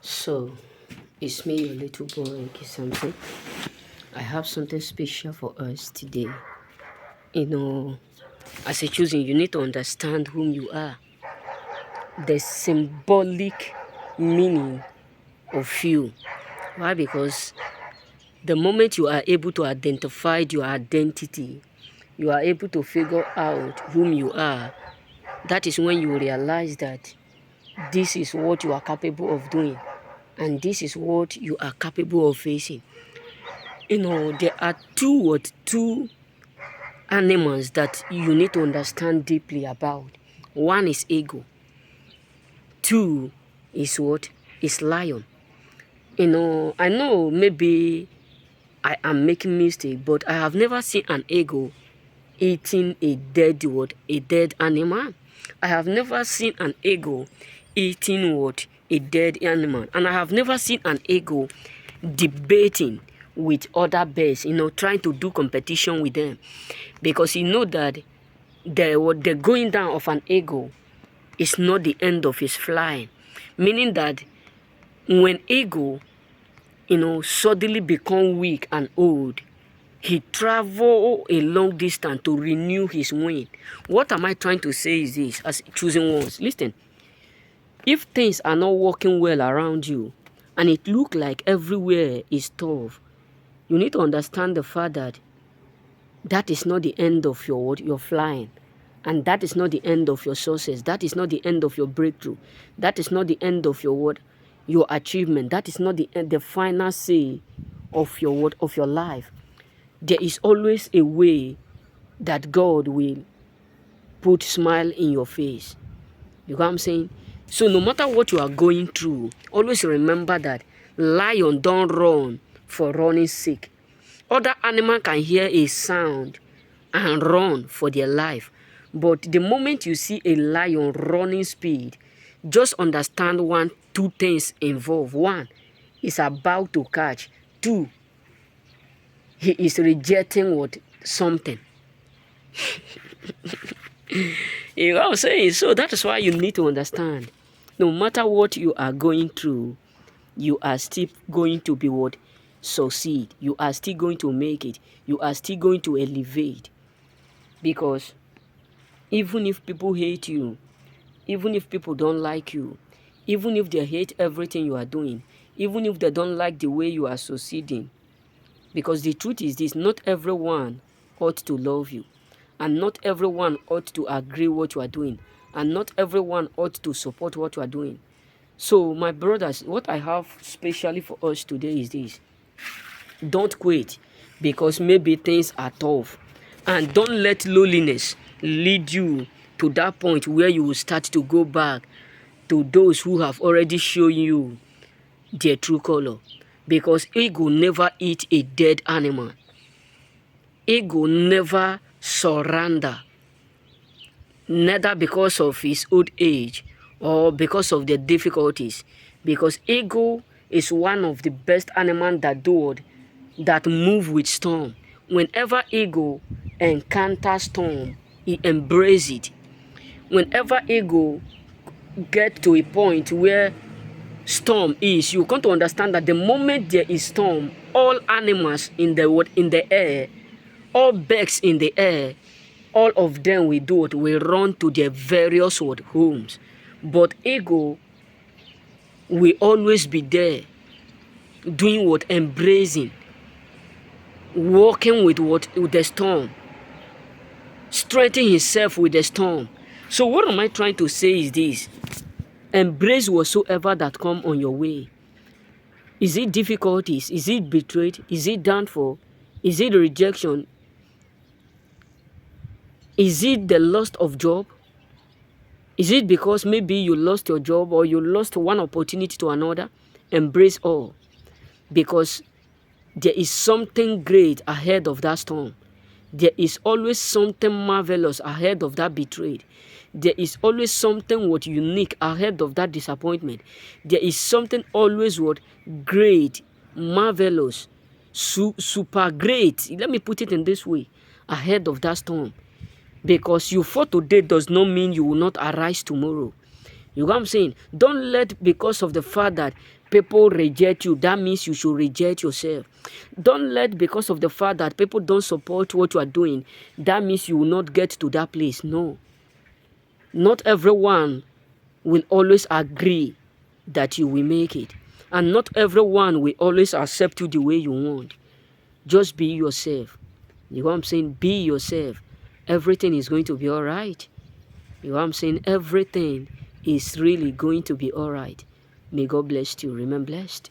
So, it's me, your little boy, Kisamson. I have something special for us today. You know, as a choosing, you need to understand whom you are. The symbolic meaning of you. Why? Because the moment you are able to identify your identity, you are able to figure out whom you are, that is when you realize that this is what you are capable of doing and this is what you are capable of facing. There are two animals that you need to understand deeply about. One is ego. Two is what? Is lion. I know maybe I am making mistake, but I have never seen an ego eating a dead what? A dead animal. I have never seen an ego eating what? A dead animal. And I have never seen an ego debating with other birds, trying to do competition with them. Because you know that the going down of an eagle is not the end of his flying. Meaning that when eagle, suddenly become weak and old, he travel a long distance to renew his wing. What am I trying to say is this, as choosing ones. Listen, if things are not working well around you, and it look like everywhere is tough, you need to understand the fact that that is not the end of your flying. And that is not the end of your success. That is not the end of your breakthrough. That is not the end of your achievement. That is not the final say of of your life. There is always a way that God will put smile in your face. You know what I'm saying? So no matter what you are going through, always remember that lion don't run for running sake. Other animal can hear a sound and run for their life. But the moment you see a lion running speed, just understand two things involved. One, he's about to catch. Two, he is rejecting something. You know what I'm saying? So that is why you need to understand. No matter what you are going through, you are still going to be succeed. You are still going to make it. You are still going to elevate. Because even if people hate you, even if people don't like you, even if they hate everything you are doing, even if they don't like the way you are succeeding, because the truth is this, not everyone ought to love you, and not everyone ought to agree what you are doing, and not everyone ought to support what you are doing. So my brothers, what I have specially for us today is this. Don't quit because maybe things are tough. And don't let loneliness lead you to that point where you will start to go back to those who have already shown you their true color. Because ego never eat a dead animal. Ego never surrender. Neither because of his old age or because of the difficulties. Because ego is one of the best animals that move with storm. Whenever ego encounters storm, he embraces it. Whenever ego get to a point where storm is, you come to understand that the moment there is storm, all animals in the air, all birds in the air, all of them will run to their various homes. But ego will always be there, doing embracing, walking with the storm, strengthening himself with the storm. So what am I trying to say is this: embrace whatsoever that come on your way. Is it difficulties? Is it betrayed? Is it downfall? Is it rejection? Is it the loss of job? Is it because maybe you lost your job or you lost one opportunity to another? Embrace all. Because there is something great ahead of that storm. There is always something marvelous ahead of that betrayal. There is always something unique ahead of that disappointment. There is something always great, marvelous, super great. Let me put it in this way, ahead of that storm. Because you fought today does not mean you will not arise tomorrow. You know what I'm saying? Don't let, because of the fact that people reject you, that means you should reject yourself. Don't let, because of the fact that people don't support what you are doing, that means you will not get to that place. No. Not everyone will always agree that you will make it. And not everyone will always accept you the way you want. Just be yourself. You know what I'm saying? Be yourself. Everything is going to be all right. You know what I'm saying? Everything is really going to be all right. May God bless you. Remain blessed.